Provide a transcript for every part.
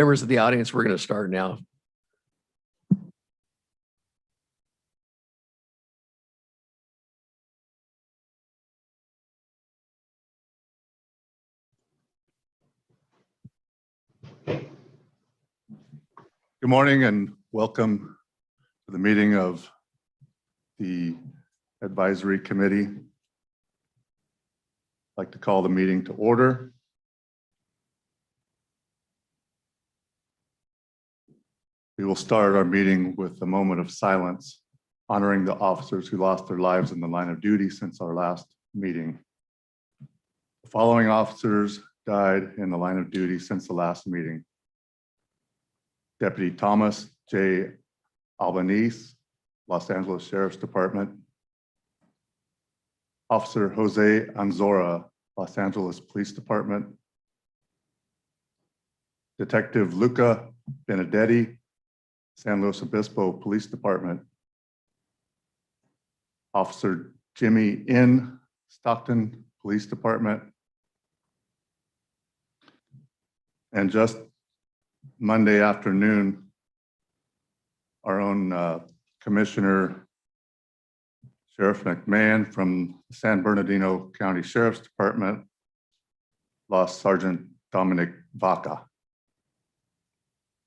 Members of the audience, we're going to start now. Good morning and welcome to the meeting of the Advisory Committee. I'd like to call the meeting to order. We will start our meeting with a moment of silence, honoring the officers who lost their lives in the line of duty since our last meeting. The following officers died in the line of duty since the last meeting: Deputy Thomas J. Albanese, Los Angeles Sheriff's Department; Officer Jose Anzora, Los Angeles Police Department; Detective Luca Benedetti, San Luis Obispo Police Department; Officer Jimmy N. Stockton Police Department; and just Monday afternoon, our own Commissioner Sheriff McMahon from San Bernardino County Sheriff's Department lost Sergeant Dominic Vaca.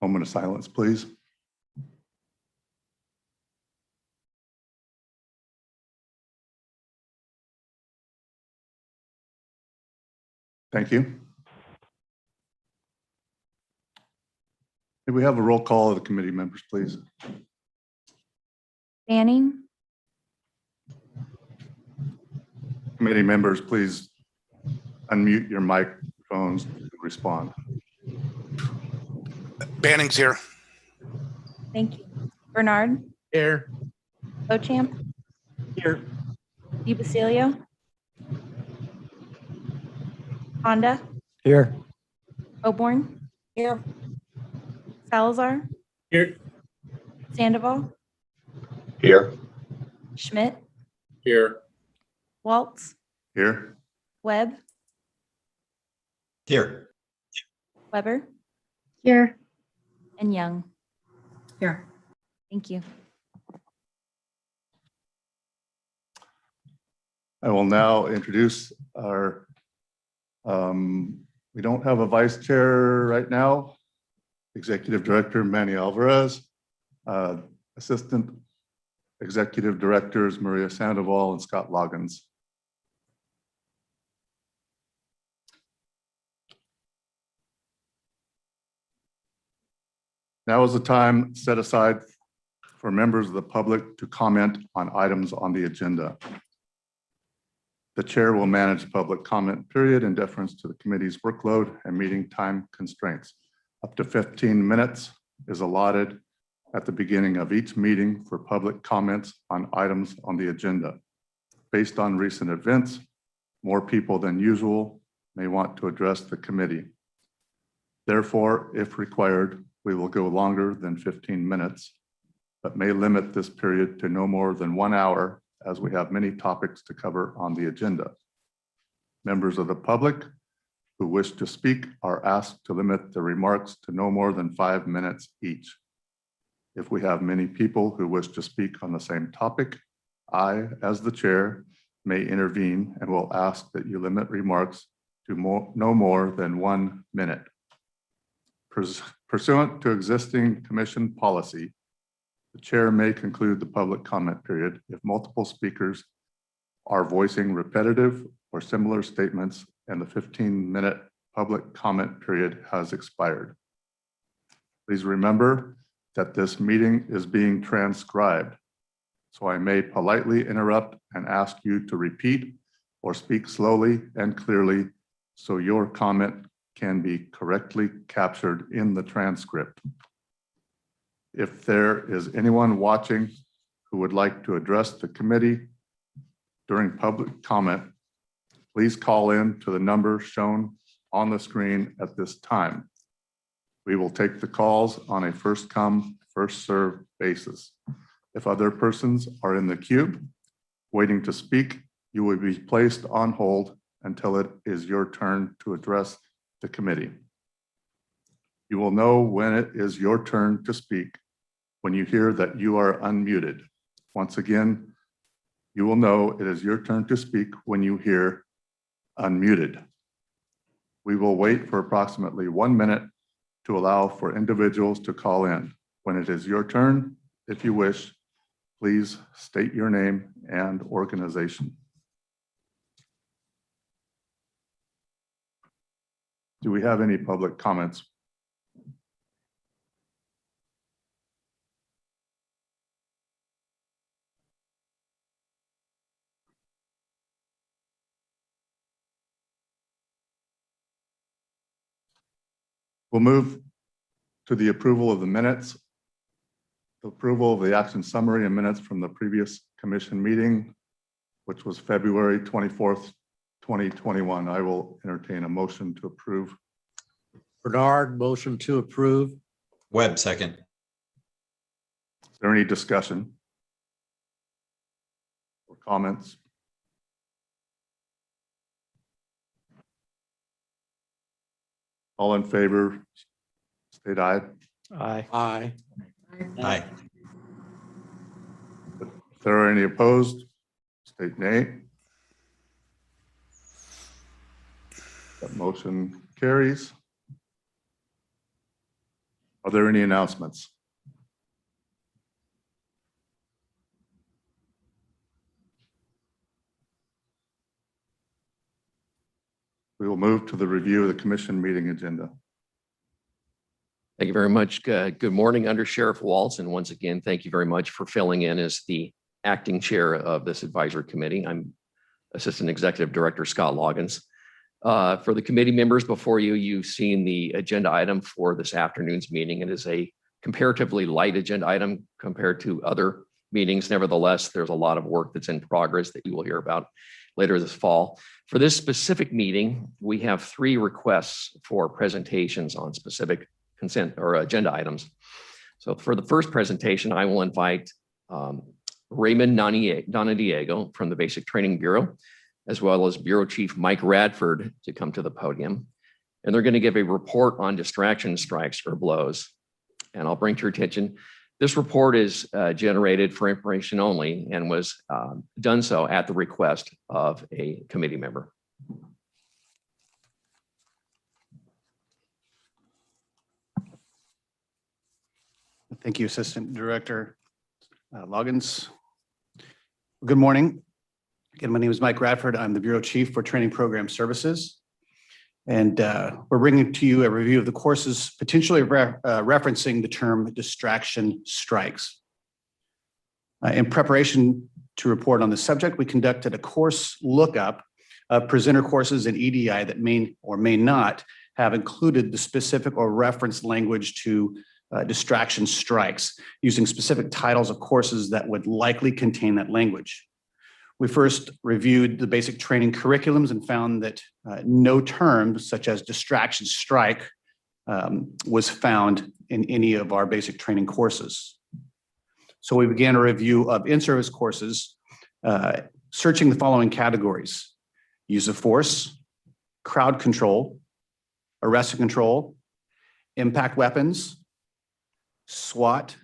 Moment of silence, please. Thank you. May we have a roll call of the committee members, please? Banning, Committee members, please unmute your microphones and respond. Banning's here. thank you. Bernard, Here. Beauchamp, Here. DiBasilio, Honda, Here. Oborn, here. Salazar, Here. Sandoval, Here. Schmidt, Here. Waltz, Here. Webb, Here. Weber, Here. and Young. Here. Thank you. I will now introduce our, we don't have a vice chair right now. Executive Director Manny Alvarez, Assistant Executive Directors Maria Sandoval and Scott Loggins. Now is the time set aside for members of the public to comment on items on the agenda. The chair will manage public comment period in deference to the committee's workload and meeting time constraints. Up to 15 minutes is allotted at the beginning of each meeting for public comments on items on the agenda. Based on recent events, more people than usual may want to address the committee. Therefore, if required, we will go longer than 15 minutes, but may limit this period to no more than 1 hour, as we have many topics to cover on the agenda. Members of the public who wish to speak are asked to limit their remarks to no more than 5 minutes each. If we have many people who wish to speak on the same topic, I, as the chair, may intervene and will ask that you limit remarks to no more than 1 minute. Pursuant to existing commission policy, the chair may conclude the public comment period if multiple speakers are voicing repetitive or similar statements and the 15-minute public comment period has expired. Please remember that this meeting is being transcribed, so I may politely interrupt and ask you to repeat or speak slowly and clearly so your comment can be correctly captured in the transcript. If there is anyone watching who would like to address the committee during public comment, please call in to the number shown on the screen at this time. We will take the calls on a first come, first served basis. If other persons are in the queue waiting to speak, you will be placed on hold until it is your turn to address the committee. You will know when it is your turn to speak when you hear that you are unmuted. Once again, you will know it is your turn to speak when you hear unmuted. We will wait for approximately 1 minute to allow for individuals to call in. When it is your turn, if you wish, please state your name and organization. Do we have any public comments? We'll move to the approval of the minutes. Approval of the action summary and minutes from the previous commission meeting, which was February 24th, 2021. I will entertain a motion to approve. Bernard, motion to approve. Webb, second. Is there any discussion or comments? All in favor, state aye. Aye. Aye. Aye. If there are any opposed, state nay. That motion carries. Are there any announcements? We will move to the review of the commission meeting agenda. Thank you very much. Good morning, Under Sheriff Waltz. And once again, thank you very much for filling in as the acting chair of this advisory committee. I'm Assistant Executive Director Scott Loggins. For the committee members before you, you've seen the agenda item for this afternoon's meeting. It is a comparatively light agenda item compared to other meetings. Nevertheless, there's a lot of work that's in progress that you will hear about later this fall. For this specific meeting, we have 3 requests for presentations on specific consent or agenda items. So for the first presentation, I will invite Raymond Donadiego from the Basic Training Bureau, as well as Bureau Chief Mike Radford to come to the podium. And they're going to give a report on distraction strikes or blows. And I'll bring to your attention, this report is generated for information only and was done so at the request of a committee member. Thank you, Assistant Director Loggins. Good morning. Again, my name is Mike Radford. I'm the Bureau Chief for Training Program Services. And we're bringing to you a review of the courses potentially referencing the term distraction strikes. In preparation to report on this subject, we conducted a course lookup of presenter courses in EDI that may or may not have included the specific or reference language to distraction strikes using specific titles of courses that would likely contain that language. We first reviewed the basic training curriculums and found that no terms such as distraction strike was found in any of our basic training courses. So we began a review of in-service courses, searching the following categories: use of force, crowd control, arrest and control, impact weapons, SWAT,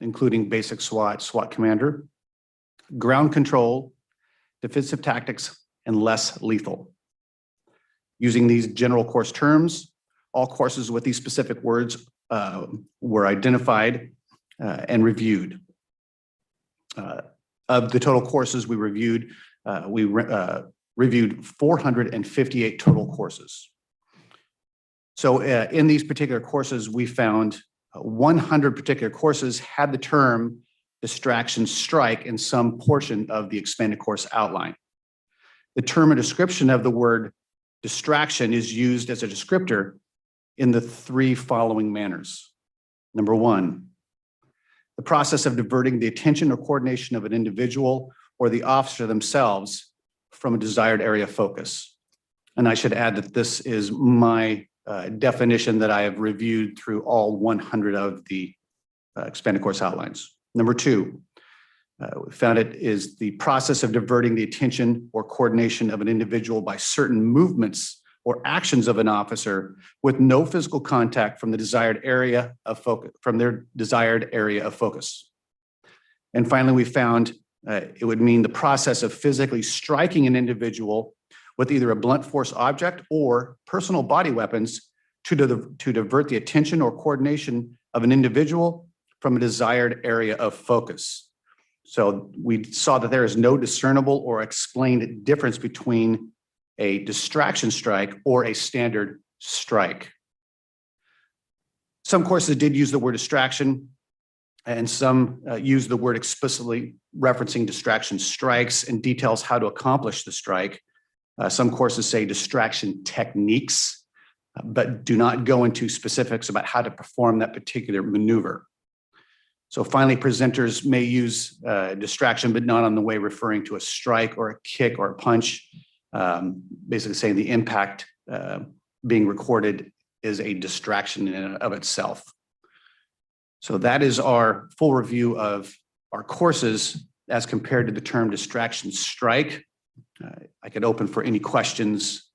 including basic SWAT, SWAT commander, ground control, defensive tactics, and less lethal. Using these general course terms, all courses with these specific words were identified and reviewed. Of the total courses we reviewed, reviewed 458 total courses. So in these particular courses, we found 100 particular courses had the term distraction strike in some portion of the expanded course outline. The term or description of the word distraction is used as a descriptor in the 3 following manners. Number 1, the process of diverting the attention or coordination of an individual or the officer themselves from a desired area of focus. And I should add that this is my definition that I have reviewed through all 100 of the expanded course outlines. Number 2, we found it is the process of diverting the attention or coordination of an individual by certain movements or actions of an officer with no physical contact from the desired area of focus, from their desired area of focus. And finally, we found it would mean the process of physically striking an individual with either a blunt force object or personal body weapons to divert the attention or coordination of an individual from a desired area of focus. So we saw that there is no discernible or explained difference between a distraction strike or a standard strike. Some courses did use the word distraction, and some use the word explicitly referencing distraction strikes and details how to accomplish the strike. Some courses say distraction techniques, but do not go into specifics about how to perform that particular maneuver. So finally, presenters may use distraction, but not on the way referring to a strike or a kick or a punch, basically saying the impact being recorded is a distraction in and of itself. So that is our full review of our courses as compared to the term distraction strike. I could open for any questions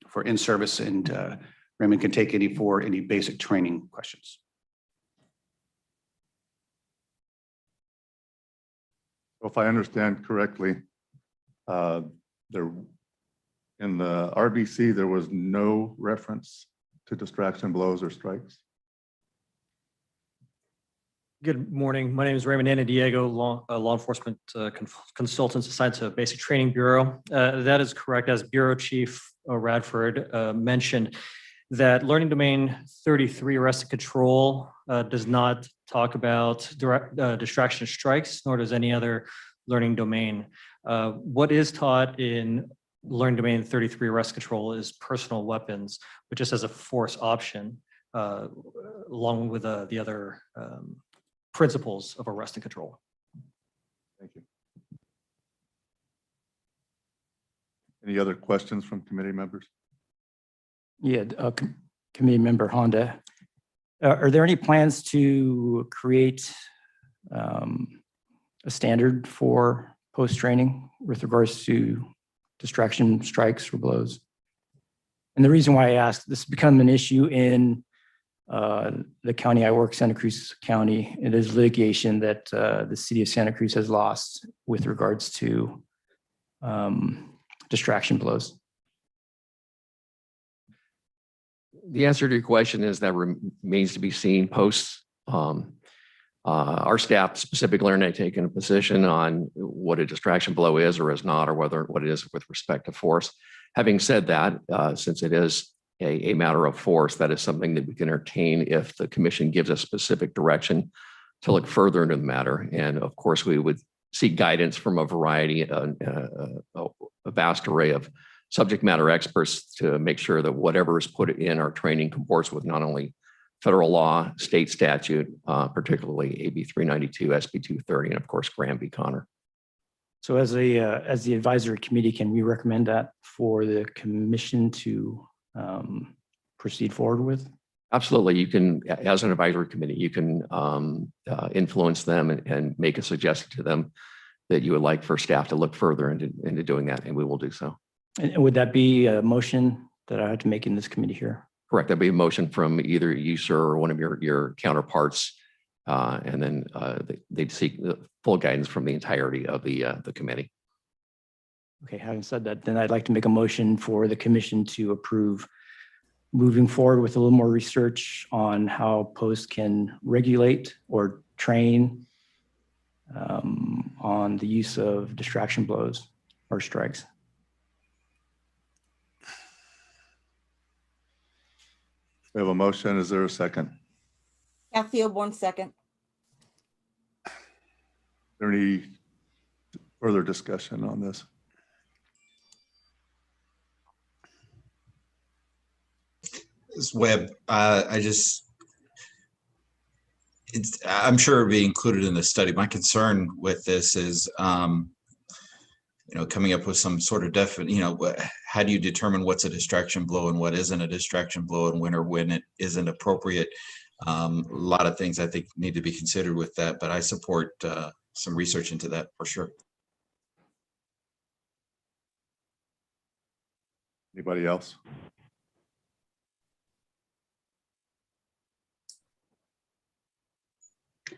for in-service, and Raymond can take any for any basic training questions. If I understand correctly, there in the RBC, there was no reference to distraction blows or strikes. Good morning. My name is Raymond Anadiego, law enforcement consultant assigned to Basic Training Bureau. That is correct. As Bureau Chief Radford mentioned, that Learning Domain 33 arrest and control does not talk about distraction strikes, nor does any other learning domain. What is taught in Learning Domain 33 arrest control is personal weapons, but just as a force option, along with the other principles of arrest and control. Thank you. Any other questions from committee members? Yeah, committee member Honda. Are there any plans to create a standard for post-training with regards to distraction strikes or blows? And the reason why I ask, this has become an issue in the county I work, Santa Cruz County. It is litigation that the city of Santa Cruz has lost with regards to distraction blows. The answer to your question is that remains to be seen. Post our staff specifically are not taking a position on what a distraction blow is or is not, or what it is with respect to force. Having said that, since it is a matter of force, that is something that we can entertain if the commission gives us specific direction to look further into the matter. And of course, we would seek guidance from a variety, a vast array of subject matter experts to make sure that whatever is put in our training comports with not only federal law, state statute, particularly AB 392, SB 230, and of course, Graham v. Connor. So as the advisory committee, can we recommend that for the commission to proceed forward with? Absolutely. You can, as an advisory committee, you can influence them and make a suggestion to them that you would like for staff to look further into doing that, and we will do so. And would that be a motion that I have to make in this committee here? Correct. That'd be a motion from either you, sir, or one of your counterparts, and then they'd seek the full guidance from the entirety of the committee. Okay, having said that, then I'd like to make a motion for the commission to approve moving forward with a little more research on how post can regulate or train on the use of distraction blows or strikes. We have a motion. Is there a second? Kathy Oborn, second. Is there any further discussion on this? This Webb, I'm sure it'll be included in the study. My concern with this is, coming up with some sort of how do you determine what's a distraction blow and what isn't a distraction blow, and when it isn't appropriate? A lot of things I think need to be considered with that, but I support some research into that for sure. Anybody else?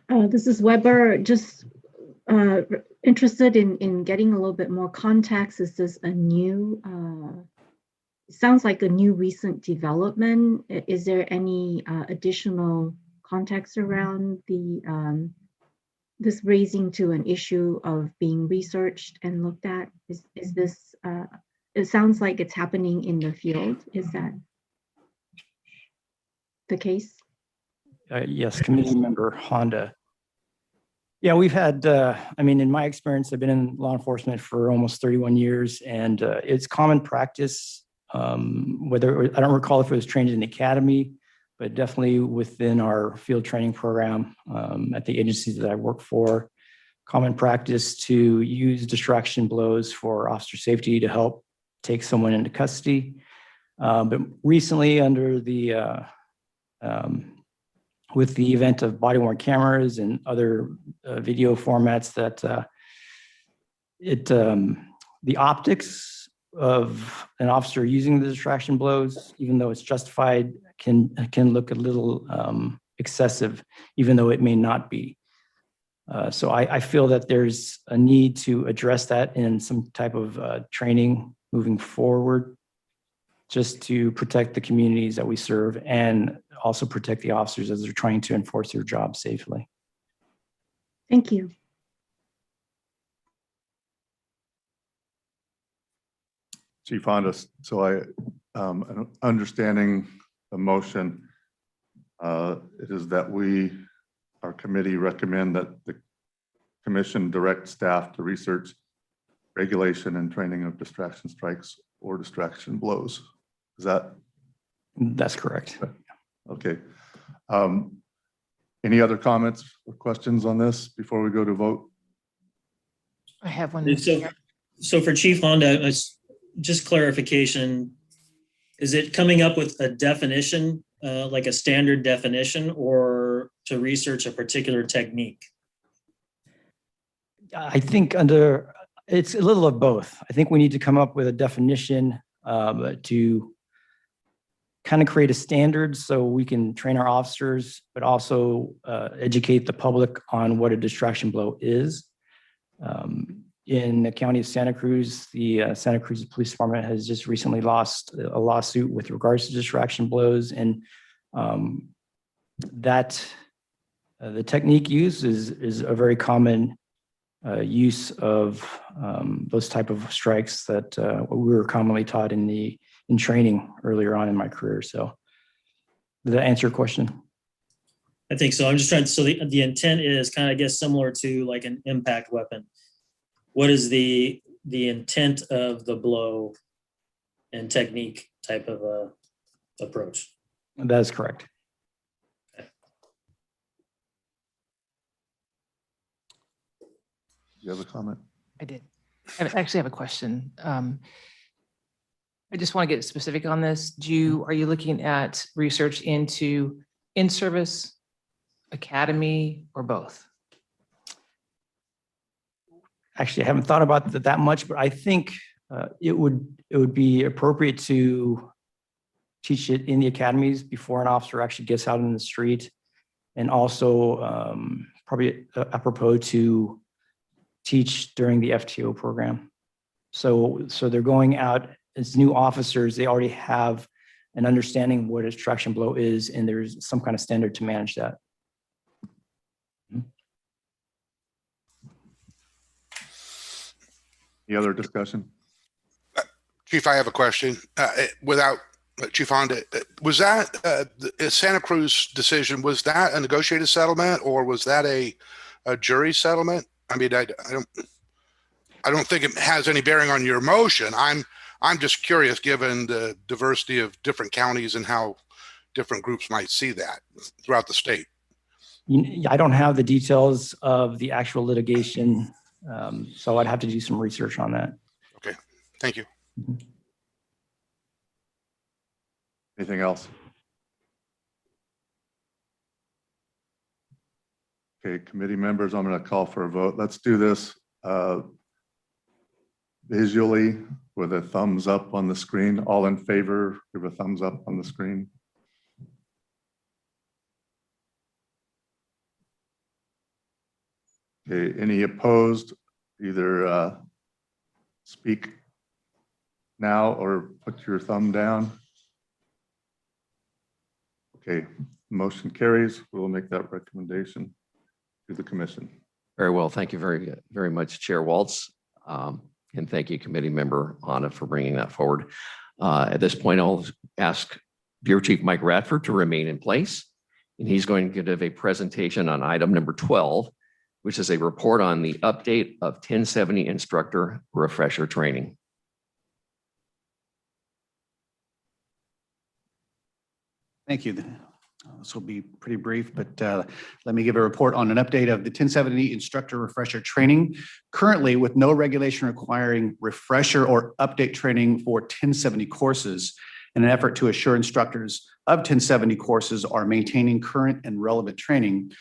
This is Weber. Just interested in getting a little bit more context. Is this a new, sounds like a new recent development? Is there any additional context around the this raising to an issue of being researched and looked at? Is this, it sounds like it's happening in the field. Is that the case? Yes, committee member Honda. Yeah, we've had, I mean, in my experience, I've been in law enforcement for almost 31 years, and it's common practice, whether, I don't recall if it was trained in the academy, but definitely within our field training program at the agencies that I work for, common practice to use distraction blows for officer safety to help take someone into custody. But recently under the, with the event of body-worn cameras and other video formats, that the optics of an officer using the distraction blows, even though it's justified, can look a little excessive, even though it may not be. So I feel that there's a need to address that in some type of training moving forward, just to protect the communities that we serve and also protect the officers as they're trying to enforce their job safely. Thank you. Chief Honda, so understanding the motion, it is that our committee recommend that the commission direct staff to research regulation and training of distraction strikes or distraction blows. Is that? That's correct. Okay. Any other comments or questions on this before we go to vote? I have one. So for Chief Honda, just clarification, is it coming up with a definition, like a standard definition, or to research a particular technique? I think it's a little of both. I think we need to come up with a definition to kind of create a standard so we can train our officers, but also educate the public on what a distraction blow is. In the county of Santa Cruz, the Santa Cruz Police Department has just recently lost a lawsuit with regards to distraction blows, and that the technique used is a very common use of those type of strikes that we were commonly taught in training earlier on in my career. So did that answer your question? I think so. I'm just trying to, so the intent is kind of, I guess, similar to like an impact weapon. What is the intent of the blow and technique type of approach? That is correct. You have a comment? I did. I actually have a question. I just want to get specific on this. Are you looking at research into in-service, academy, or both? Actually, I haven't thought about that much, but I think it would be appropriate to teach it in the academies before an officer actually gets out in the street, and also probably apropos to teach during the FTO program. So they're going out as new officers, they already have an understanding of what a distraction blow is, and there's some kind of standard to manage that. Any other discussion? Chief, I have a question. Without Chief Honda, was that the Santa Cruz decision, was that a negotiated settlement or was that a jury settlement? I mean, I don't think it has any bearing on your motion. I'm just curious, given the diversity of different counties and how different groups might see that throughout the state. I don't have the details of the actual litigation, so I'd have to do some research on that. Okay, thank you. Anything else? Okay, committee members, I'm going to call for a vote. Let's do this visually with a thumbs up on the screen. All in favor, give a thumbs up on the screen. Okay, any opposed, either speak now or put your thumb down. Okay, motion carries. We will make that recommendation to the commission. Very well. Thank you very much, Chair Waltz. And thank you, Committee Member Anna, for bringing that forward. At this point, I'll ask Bureau Chief Mike Radford to remain in place. And he's going to give a presentation on item number 12, which is a report on the update of 1070 instructor refresher training. Thank you. This will be pretty brief, but let me give a report on an update of the 1070 instructor refresher training. Currently, with no regulation requiring refresher or update training for 1070 courses, in an effort to assure instructors of 1070 courses are maintaining current and relevant training,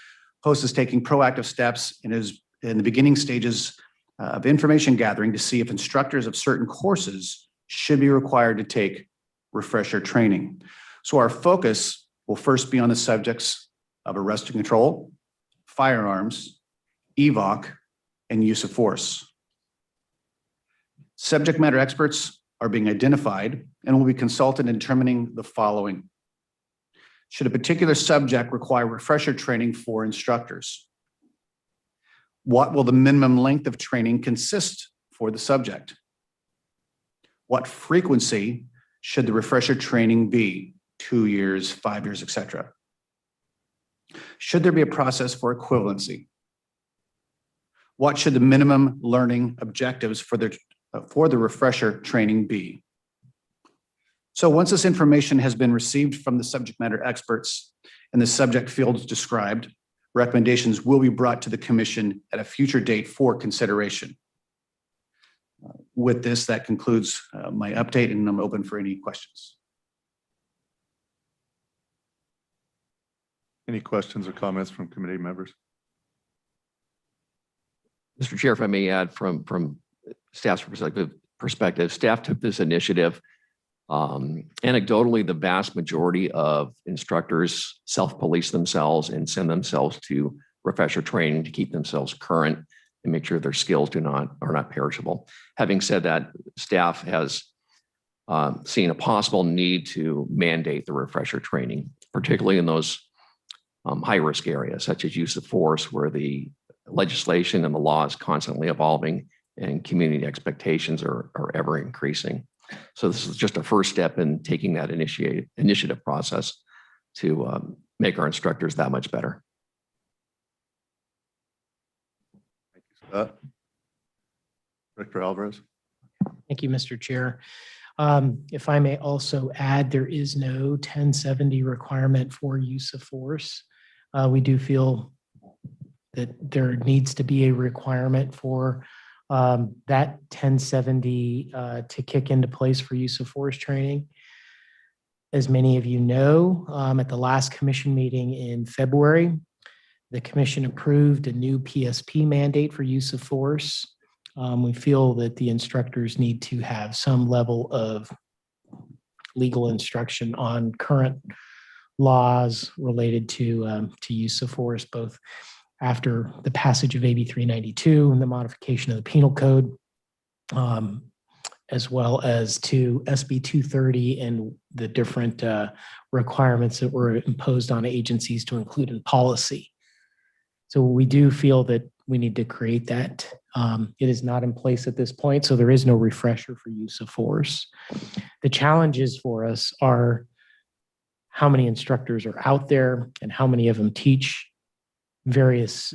POST is taking proactive steps and is in the beginning stages of information gathering to see if instructors of certain courses should be required to take refresher training. So our focus will first be on the subjects of arrest and control, firearms, EVOC, and use of force. Subject matter experts are being identified and will be consulted in determining the following. Should a particular subject require refresher training for instructors? What will the minimum length of training consist for the subject? What frequency should the refresher training be? 2 years, 5 years, etc. Should there be a process for equivalency? What should the minimum learning objectives for the refresher training be? So once this information has been received from the subject matter experts and the subject fields described, recommendations will be brought to the commission at a future date for consideration. With this, that concludes my update, and I'm open for any questions. Any questions or comments from committee members? Mr. Chair, if I may add from staff's perspective, staff took this initiative. Anecdotally, the vast majority of instructors self-police themselves and send themselves to refresher training to keep themselves current and make sure their skills are not perishable. Having said that, staff has seen a possible need to mandate the refresher training, particularly in those high-risk areas, such as use of force, where the legislation and the law is constantly evolving and community expectations are ever increasing. So this is just a first step in taking that initiative process to make our instructors that much better. Thank you, Scott. Director Alvarez. Thank you, Mr. Chair. If I may also add, there is no 1070 requirement for use of force. We do feel that there needs to be a requirement for that 1070 to kick into place for use of force training. As many of you know, at the last commission meeting in February, the commission approved a new PSP mandate for use of force. We feel that the instructors need to have some level of legal instruction on current laws related to use of force, both after the passage of AB 392 and the modification of the penal code, as well as to SB 230 and the different requirements that were imposed on agencies to include in policy. So we do feel that we need to create that. It is not in place at this point, so there is no refresher for use of force. The challenges for us are how many instructors are out there and how many of them teach various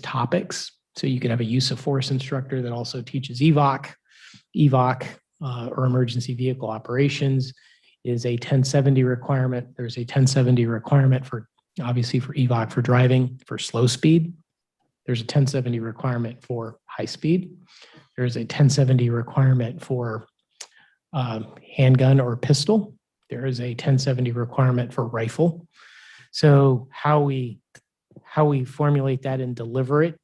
topics. So you could have a use of force instructor that also teaches EVOC. EVOC, or emergency vehicle operations, is a 1070 requirement. There's a 1070 requirement for, obviously, for EVOC for driving for slow speed. There's a 1070 requirement for high speed. There's a 1070 requirement for handgun or pistol. There is a 1070 requirement for rifle. So how we formulate that and deliver it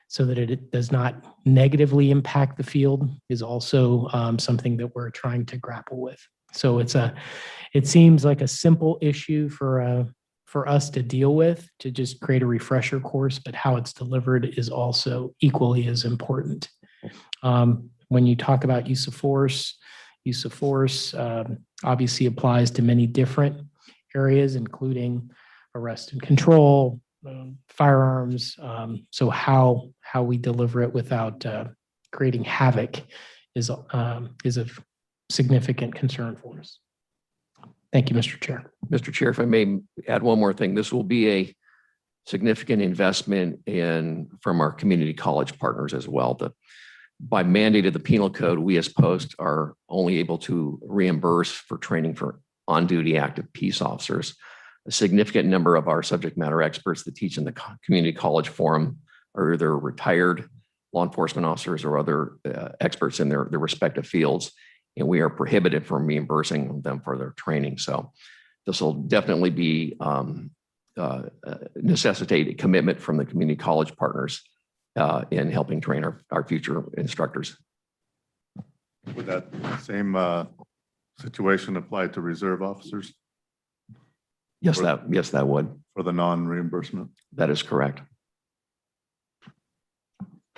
so that it does not negatively impact the field is also something that we're trying to grapple with. So it seems like a simple issue for for us to deal with, to just create a refresher course, but how it's delivered is also equally as important. When you talk about use of force obviously applies to many different areas, including arrest and control, firearms. So how we deliver it without creating havoc is of significant concern for us. Thank you, Mr. Chair. Mr. Chair, if I may add one more thing, this will be a significant investment from our community college partners as well. By mandate of the penal code, we as Post are only able to reimburse for training for on-duty active peace officers. A significant number of our subject matter experts that teach in the community college forum are either retired law enforcement officers or other experts in their respective fields, and we are prohibited from reimbursing them for their training. So this will definitely be necessitate a commitment from the community college partners in helping train our future instructors. Would that same situation apply to reserve officers Yes, that would. for the non-reimbursement? That is correct.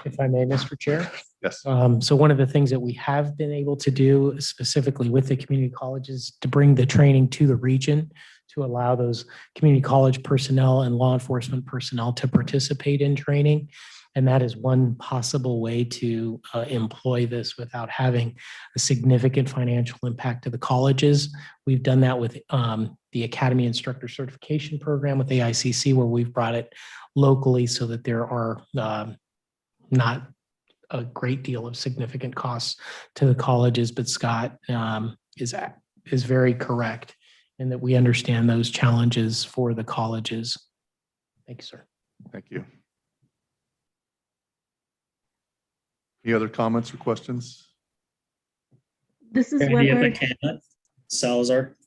If I may, Mr. Chair. Yes. So one of the things that we have been able to do specifically with the community colleges to bring the training to the region to allow those community college personnel and law enforcement personnel to participate in training. And that is one possible way to employ this without having a significant financial impact to the colleges. We've done that with the Academy Instructor Certification Program with AICC, where we've brought it locally so that there are not a great deal of significant costs to the colleges. But Scott is very correct in that we understand those challenges for the colleges. Thank you, sir. Thank you. Any other comments or questions? This is Randy, if I Weber. can, Salazar.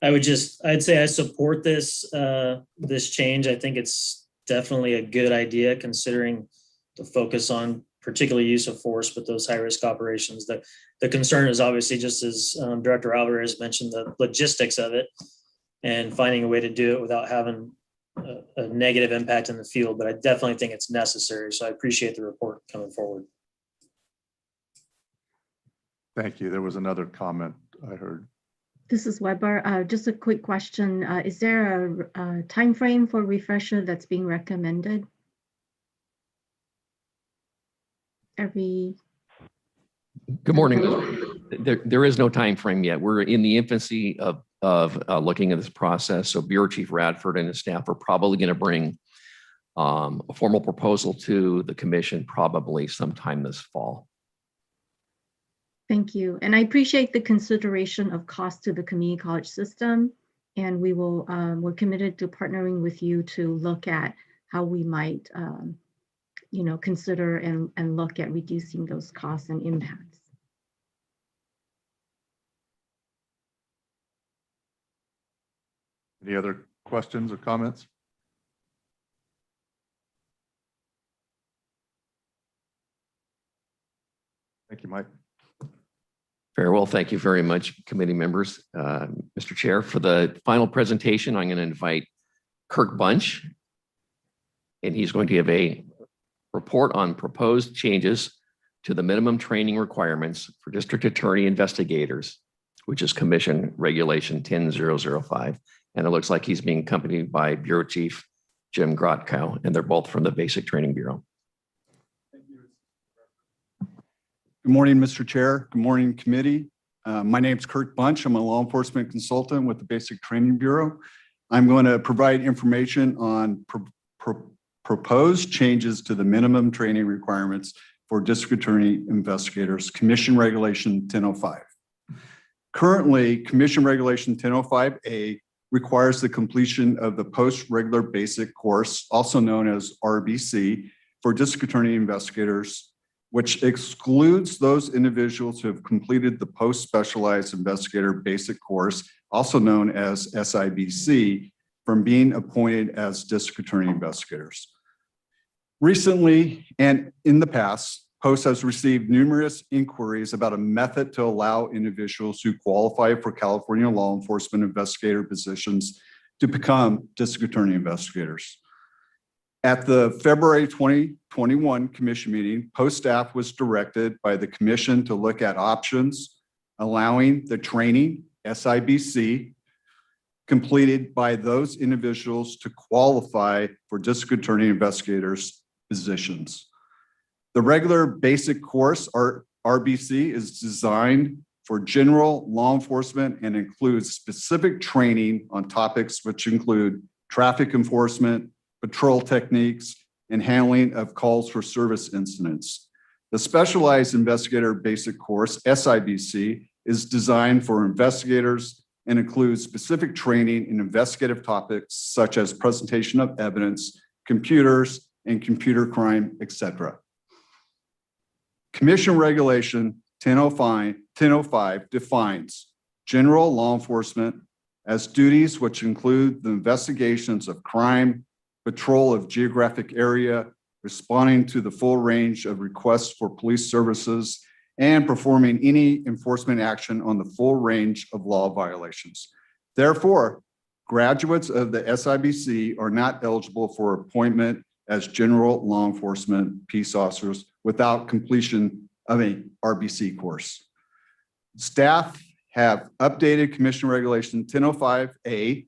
I'd say I support this change. I think it's definitely a good idea considering the focus on particularly use of force, but those high-risk operations. The concern is obviously, just as Director Alvarez mentioned, the logistics of it and finding a way to do it without having a negative impact in the field. But I definitely think it's necessary. So I appreciate the report coming forward. Thank you. There was another comment I heard. This is Weber. Just a quick question. Is there a time frame for refresher that's being recommended? Good morning. There is no time frame yet. We're in the infancy of looking at this process. So Bureau Chief Radford and his staff are probably going to bring a formal proposal to the commission probably sometime this fall. Thank you. And I appreciate the consideration of cost to the community college system. And we're committed to partnering with you to look at how we might consider and look at reducing those costs and impacts. Any other questions or comments? Thank you, Mike. Very well. Thank you very much, committee members. Mr. Chair, for the final presentation, I'm going to invite Kirk Bunch, and he's going to give a report on proposed changes to the minimum training requirements for district attorney investigators, which is Commission Regulation 10005. And it looks like he's being accompanied by Bureau Chief Jim Grotkow, and they're both from the Basic Training Bureau. Good morning, Mr. Chair. Good morning, committee. My name is Kirk Bunch. I'm a law enforcement consultant with the Basic Training Bureau. I'm going to provide information on proposed changes to the minimum training requirements for district attorney investigators, Commission Regulation 1005. Currently, Commission Regulation 1005A requires the completion of the post-regular basic course, also known as RBC, for district attorney investigators, which excludes those individuals who have completed the post-specialized investigator basic course, also known as SIBC, from being appointed as district attorney investigators. Recently, and in the past, Post has received numerous inquiries about a method to allow individuals who qualify for California law enforcement investigator positions to become district attorney investigators. At the February 2021 commission meeting, Post staff was directed by the commission to look at options allowing the training, SIBC, completed by those individuals to qualify for district attorney investigators positions. The regular basic course, RBC, is designed for general law enforcement and includes specific training on topics which include traffic enforcement, patrol techniques, and handling of calls for service incidents. The Specialized Investigator Basic Course, SIBC, is designed for investigators and includes specific training in investigative topics such as presentation of evidence, computers, and computer crime, etc. Commission Regulation 1005 defines general law enforcement as duties which include the investigations of crime, patrol of geographic area, responding to the full range of requests for police services, and performing any enforcement action on the full range of law violations. Therefore, graduates of the SIBC are not eligible for appointment as general law enforcement peace officers without completion of a RBC course. Staff have updated Commission Regulation 1005A,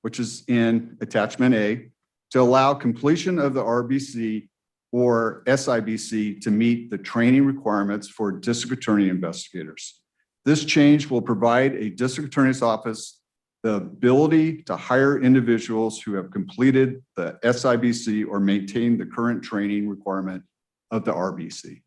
which is in Attachment A, to allow completion of the RBC or SIBC to meet the training requirements for district attorney investigators. This change will provide a district attorney's office the ability to hire individuals who have completed the SIBC or maintain the current training requirement of the RBC.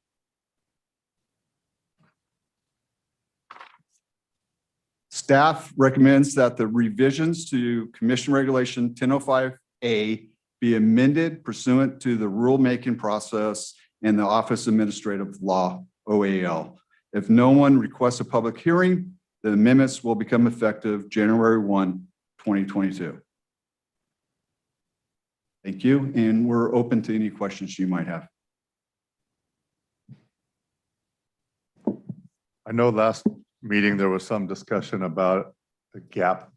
Staff recommends that the revisions to Commission Regulation 1005A be amended pursuant to the rulemaking process and the Office of Administrative Law, OAL. If no one requests a public hearing, the amendments will become effective January 1, 2022. Thank you, and we're open to any questions you might have. I know last meeting there was some discussion about the gap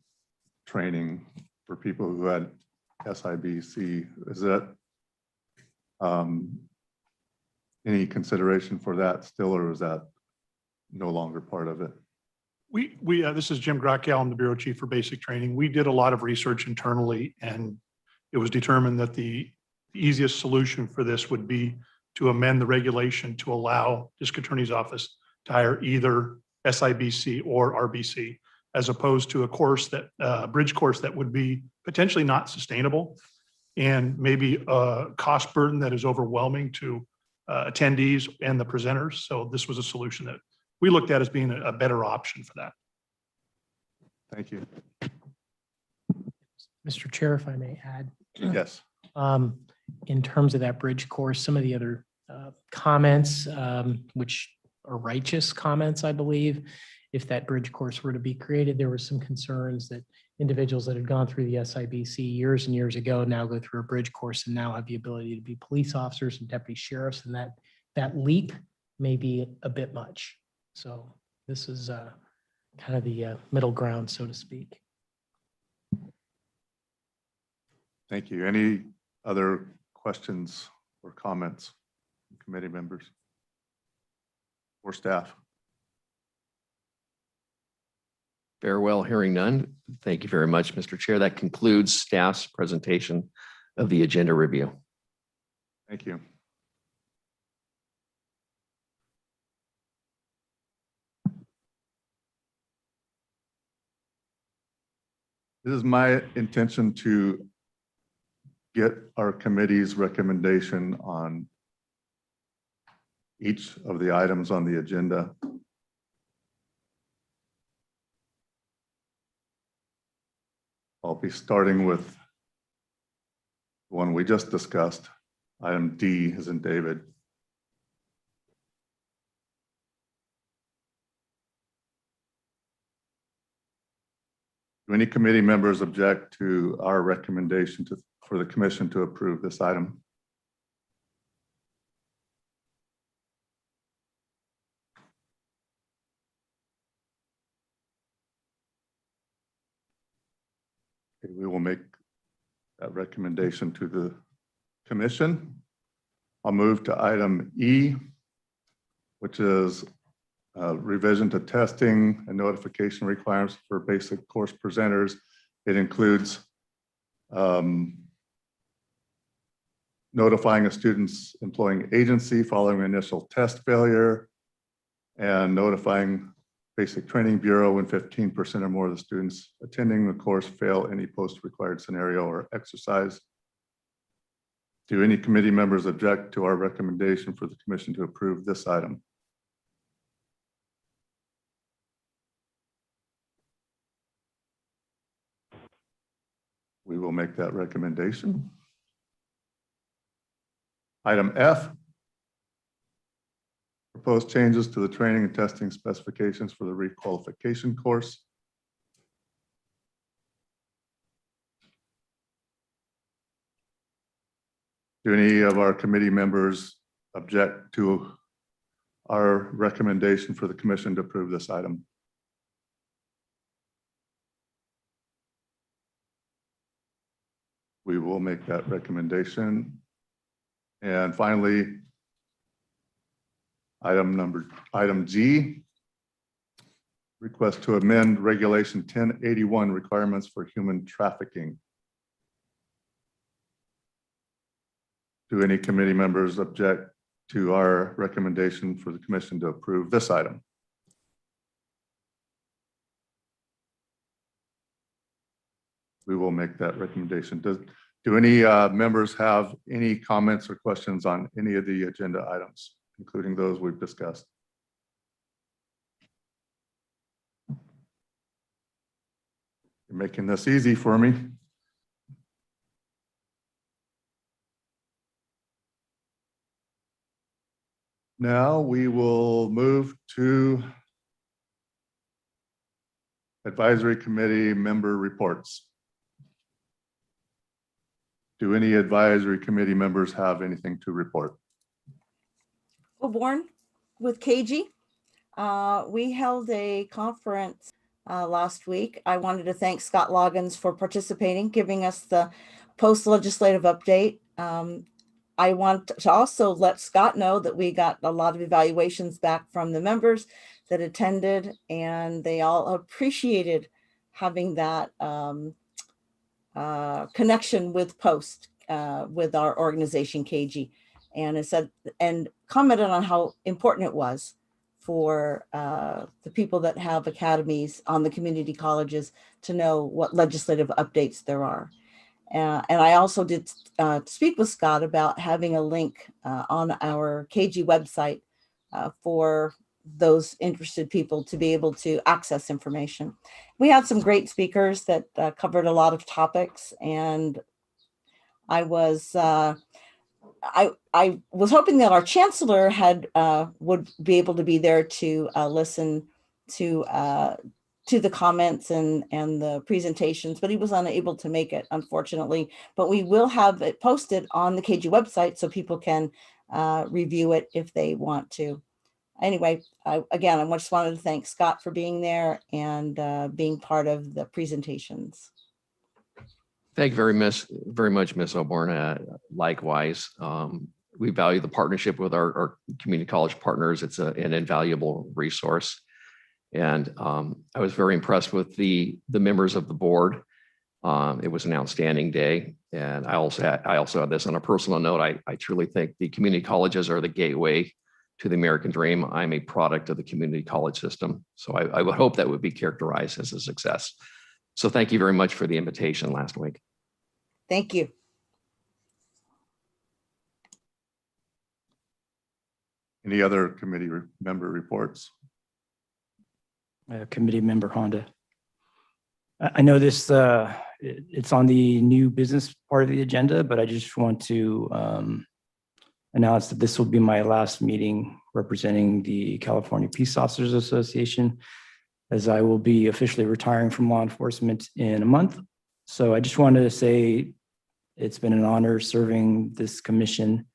training for people who had SIBC. Is that any consideration for that still, or is that no longer part of it? This is Jim Grockel. I'm the Bureau Chief for Basic Training. We did a lot of research internally, and it was determined that the easiest solution for this would be to amend the regulation to allow District Attorney's Office to hire either SIBC or RBC, as opposed to a course that bridge course that would be potentially not sustainable and maybe a cost burden that is overwhelming to attendees and the presenters. So this was a solution that we looked at as being a better option for that. Thank you. Mr. Chair, if I may add. Yes. In terms of that bridge course, some of the other comments, which are righteous comments, I believe, if that bridge course were to be created, there were some concerns that individuals that had gone through the SIBC years and years ago now go through a bridge course and now have the ability to be police officers and deputy sheriffs, and that leap may be a bit much. So this is kind of the middle ground, so to speak. Thank you. Any other questions or comments from committee members or staff? Farewell, hearing none. Thank you very much, Mr. Chair. That concludes staff's presentation of the agenda review. Thank you. It is my intention to get our committee's recommendation on each of the items on the agenda. I'll be starting with the one we just discussed. Item D is in David. Do any committee members object to our recommendation for the commission to approve this item? Okay, we will make that recommendation to the commission. I'll move to item E, which is revision to testing and notification requirements for basic course presenters. It includes notifying a student's employing agency following initial test failure, and notifying Basic Training Bureau when 15% or more of the students attending the course fail any post-required scenario or exercise. Do any committee members object to our recommendation for the commission to approve this item? We will make that recommendation. Item F, proposed changes to the training and testing specifications for the requalification course. Do any of our committee members object to our recommendation for the commission to approve this item? We will make that recommendation. And finally, item G, request to amend Regulation 1081 requirements for human trafficking. Do any committee members object to our recommendation for the commission to approve this item? We will make that recommendation. Do any members have any comments or questions on any of the agenda items, including those we've discussed? You're making this easy for me. Now we will move to advisory committee member reports. Do any advisory committee members have anything to report? Born with KG. We held a conference last week. I wanted to thank Scott Loggins for participating, giving us the post-legislative update. I want to also let Scott know that we got a lot of evaluations back from the members that attended, and they all appreciated having that connection with post with our organization KG, and it said and commented on how important it was for the people that have academies on the community colleges to know what legislative updates there are. And I also did speak with Scott about having a link on our KG website for those interested people to be able to access information. We had some great speakers that covered a lot of topics, and I was hoping that our chancellor would be able to be there to listen to the comments and the presentations, but he was unable to make it, unfortunately. But we will have it posted on the KG website so people can review it if they want to. Anyway, I just wanted to thank Scott for being there and being part of the presentations. Thank you very much, Ms. Osborne. Likewise, we value the partnership with our community college partners. It's an invaluable resource. And I was very impressed with the members of the board. It was an outstanding day. And I also had this on a personal note. I truly think the community colleges are the gateway to the American dream. I'm a product of the community college system. So I would hope that would be characterized as a success. So thank you very much for the invitation last week. Thank you. Any other committee member reports? Committee member Honda. I know this, it's on the new business part of the agenda, but I just want to announce that this will be my last meeting representing the California Peace Officers Association, as I will be officially retiring from law enforcement in a month. So I just wanted to say it's been an honor serving this commission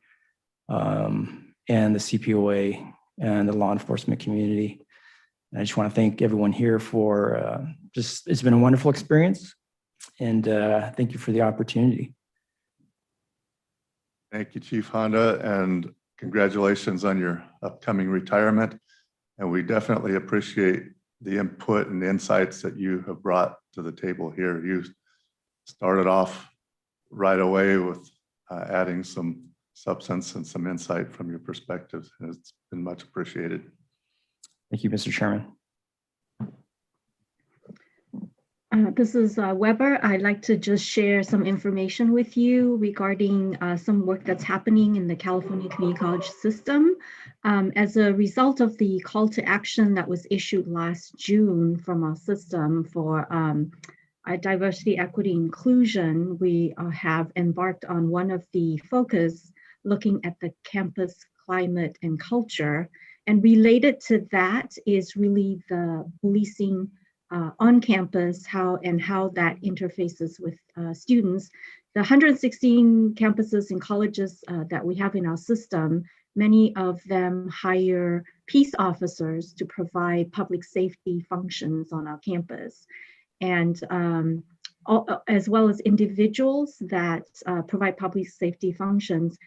and the CPOA and the law enforcement community. And I just want to thank everyone here for it's been a wonderful experience. And thank you for the opportunity. Thank you, Chief Honda, and congratulations on your upcoming retirement. And we definitely appreciate the input and insights that you have brought to the table here. You started off right away with adding some substance and some insight from your perspectives, and it's been much appreciated. Thank you, Mr. Chairman. This is Weber. I'd like to just share some information with you regarding some work that's happening in the California Community College system. As a result of the call to action that was issued last June from our system for diversity, equity, inclusion, we have embarked on one of the focus looking at the campus climate and culture. And related to that is really the policing on campus, how that interfaces with students. The 116 campuses and colleges that we have in our system, many of them hire peace officers to provide public safety functions on our campus. And as well as individuals that provide public safety functions.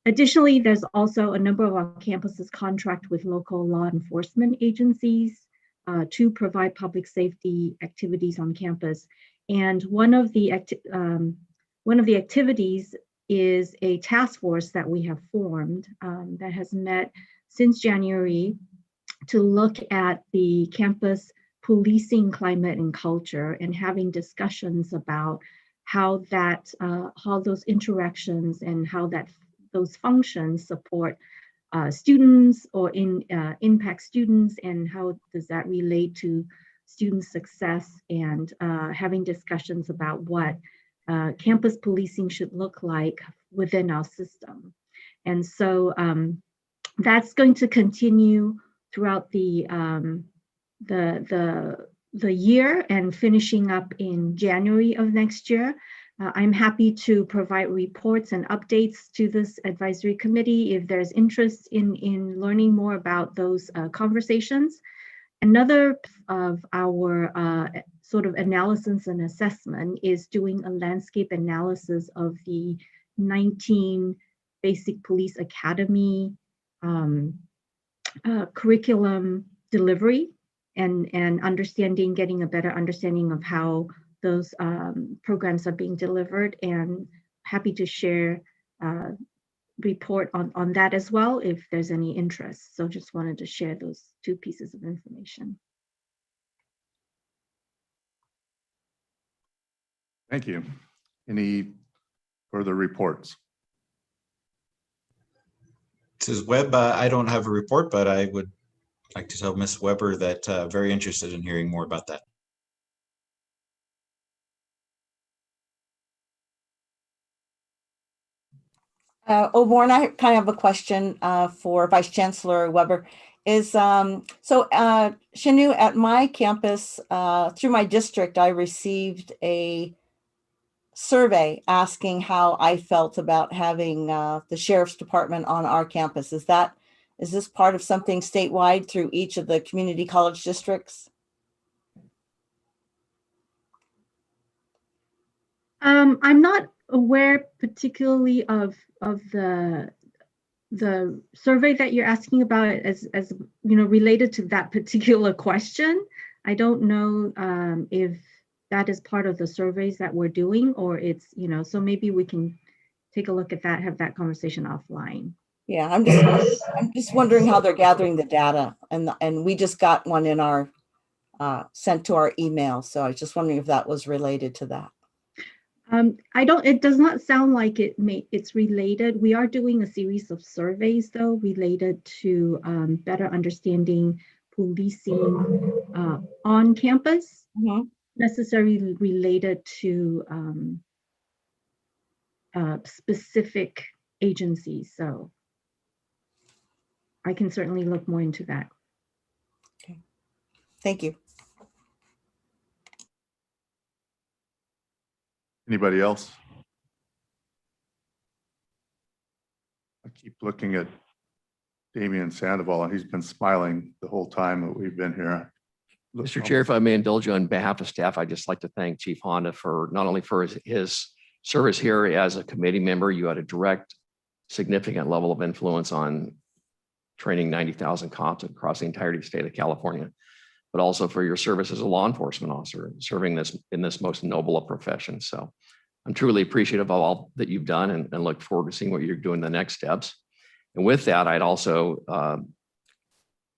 Additionally, there's also a number of our campuses contract with local law enforcement agencies to provide public safety activities on campus. And one of the activities is a task force that we have formed that has met since January to look at the campus policing climate and culture and having discussions about how those interactions and how those functions support students or impact students, and how does that relate to student success, and having discussions about what campus policing should look like within our system. And so that's going to continue throughout the year and finishing up in January of next year. I'm happy to provide reports and updates to this advisory committee if there's interest in learning more about those conversations. Another of our sort of analysis and assessment is doing a landscape analysis of the 19 basic police academy curriculum delivery and getting a better understanding of how those programs are being delivered, and happy to share report on that as well if there's any interest. So just wanted to share those two pieces of information. Thank you. Any further reports? This is Webb. I don't have a report, but I would like to tell Ms. Weber that very interested in hearing more about that. Oborn, I kind of have a question for Vice Chancellor Weber. Shanu, at my campus, through my district, I received a survey asking how I felt about having the Sheriff's Department on our campus. Is this part of something statewide through each of the community college districts? I'm not aware particularly of the survey that you're asking about as related to that particular question. I don't know if that is part of the surveys that we're doing, or it's so maybe we can take a look at that, have that conversation offline. Yeah, I'm just wondering how they're gathering the data, and we just got one in our sent to our email, so I was just wondering if that was related to that. It does not sound like it's related. We are doing a series of surveys though related to better understanding policing on campus, necessarily related to specific agencies. So I can certainly look more into that. Okay, thank you. Anybody else? I keep looking at Damian Sandoval, and he's been smiling the whole time that we've been here. Mr. Chair, if I may indulge you on behalf of staff, I'd just like to thank Chief Honda for not only for his service here as a committee member, you had a direct, significant level of influence on training 90,000 cops across the entirety of the state of California, but also for your service as a law enforcement officer, serving this in this most noble of professions. So I'm truly appreciative of all that you've done and look forward to seeing what you're doing in the next steps. And with that, I'd also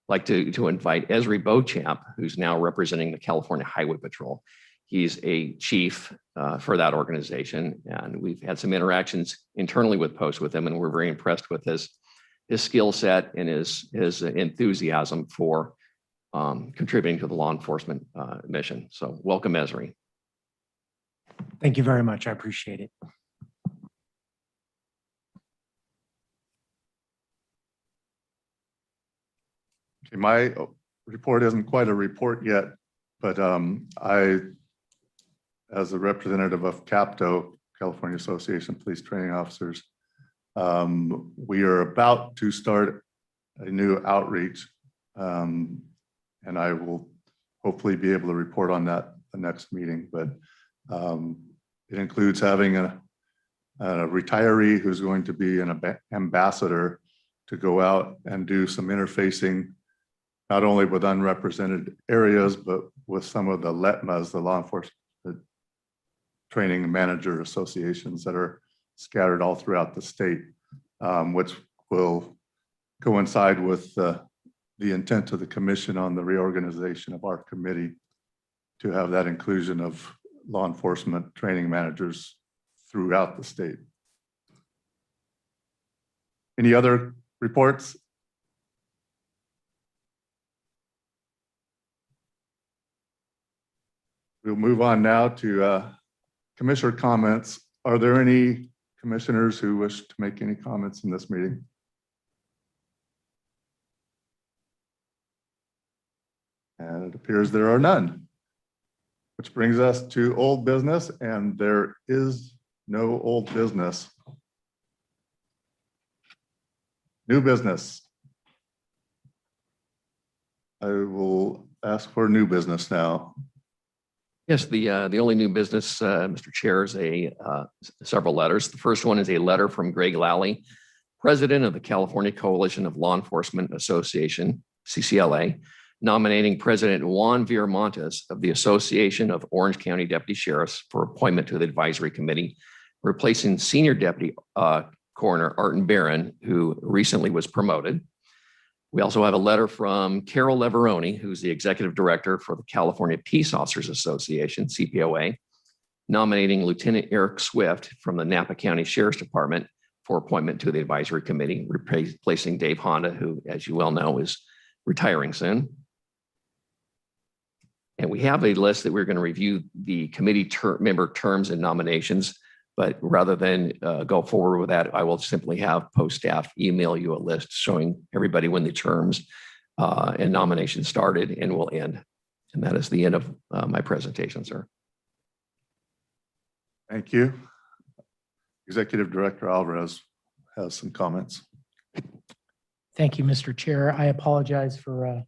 like to invite Esri Beauchamp, who's now representing the California Highway Patrol. He's a chief for that organization, and we've had some interactions internally with Post with him, and we're very impressed with his skill set and his enthusiasm for contributing to the law enforcement mission. So welcome, Esri. Thank you very much. I appreciate it. Okay, my report isn't quite a report yet, but as a representative of CAPTO, California Association of Police Training Officers, we are about to start a new outreach, and I will hopefully be able to report on that the next meeting. But it includes having a retiree who's going to be an ambassador to go out and do some interfacing, not only with unrepresented areas, but with some of the LETMAs, the law enforcement training manager associations that are scattered all throughout the state, which will coincide with the intent of the commission on the reorganization of our committee to have that inclusion of law enforcement training managers throughout the state. Any other reports? We'll move on now to commissioner comments. Are there any commissioners who wish to make any comments in this meeting? And it appears there are none, which brings us to old business, and there is no old business. New business. I will ask for new business now. Yes, the only new business, Mr. Chair, is several letters. The first one is a letter from Greg Lally, president of the California Coalition of Law Enforcement Association, CCLA, nominating President Juan Viramontes of the Association of Orange County Deputy Sheriffs for appointment to the advisory committee, replacing Senior Deputy Coroner Arton Barron, who recently was promoted. We also have a letter from Carol Leveroni, who's the executive director for the California Peace Officers Association, CPOA, nominating Lieutenant Eric Swift from the Napa County Sheriff's Department for appointment to the advisory committee, replacing Dave Honda, who, as you well know, is retiring soon. And we have a list that we're going to review the committee member terms and nominations. But rather than go forward with that, I will simply have Post staff email you a list showing everybody when the terms and nominations started and will end. And that is the end of my presentation, sir. Thank you. Executive Director Alvarez has some comments. Thank you, Mr. Chair. I apologize for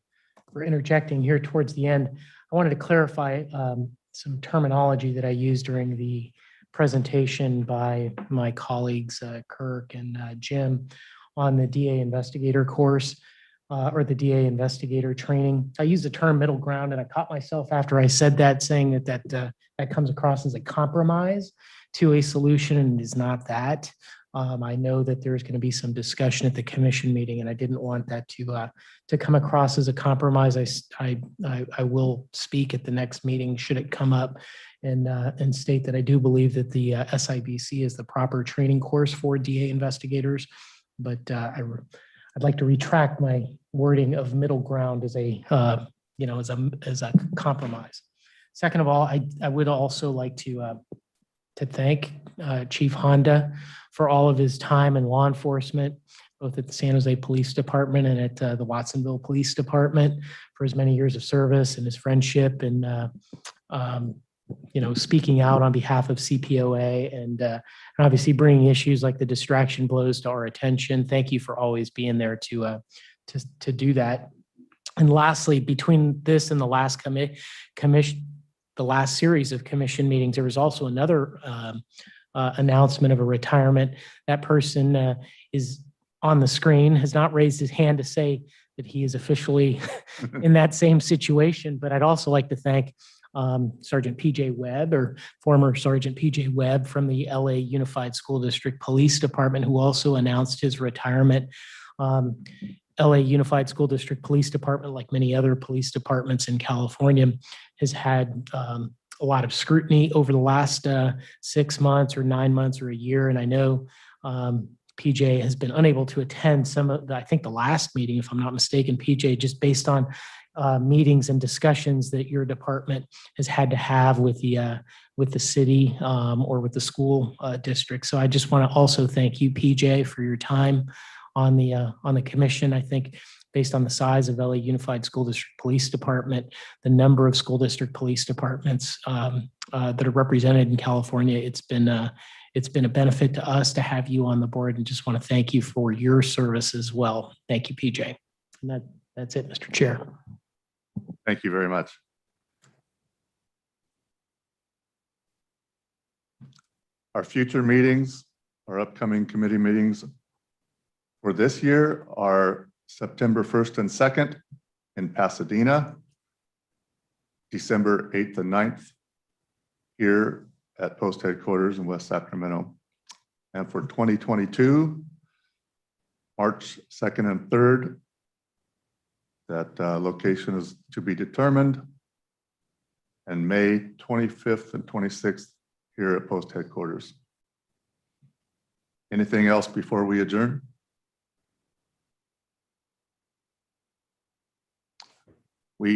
interjecting here towards the end. I wanted to clarify some terminology that I used during the presentation by my colleagues, Kirk and Jim, on the DA investigator course or the DA investigator training. I used the term middle ground, and I caught myself after I said that, saying that comes across as a compromise to a solution, and it is not that. I know that there's going to be some discussion at the commission meeting, and I didn't want that to come across as a compromise. I will speak at the next meeting should it come up, and state that I do believe that the SIBC is the proper training course for DA investigators, but I'd like to retract my wording of middle ground as a compromise. Second of all, I would also like to thank Chief Honda for all of his time in law enforcement, both at the San Jose Police Department and at the Watsonville Police Department, for his many years of service and his friendship and speaking out on behalf of CPOA and obviously bringing issues like the distraction blows to our attention. Thank you for always being there to do that. And lastly, between this and the last commission, the last series of commission meetings, there was also another announcement of a retirement. That person is on the screen, has not raised his hand to say that he is officially in that same situation. But I'd also like to thank Sergeant PJ Webb, or former Sergeant PJ Webb from the LA Unified School District Police Department, who also announced his retirement. LA Unified School District Police Department, like many other police departments in California, has had a lot of scrutiny over the last 6 months or 9 months or a year. And I know PJ has been unable to attend some of I think the last meeting, if I'm not mistaken, PJ, just based on meetings and discussions that your department has had to have with the city or with the school district. So I just want to also thank you, PJ, for your time on the commission. I think based on the size of LA Unified School District Police Department, the number of school district police departments that are represented in California, it's been a benefit to us to have you on the board, and just want to thank you for your service as well. Thank you, PJ. And that's it, Mr. Chair. Thank you very much. Our future meetings, our upcoming committee meetings for this year are September 1st and 2nd in Pasadena, December 8th and 9th here at Post Headquarters in West Sacramento. And for 2022, March 2nd and 3rd, that location is to be determined, and May 25th and 26th here at Post Headquarters. Anything else before we adjourn?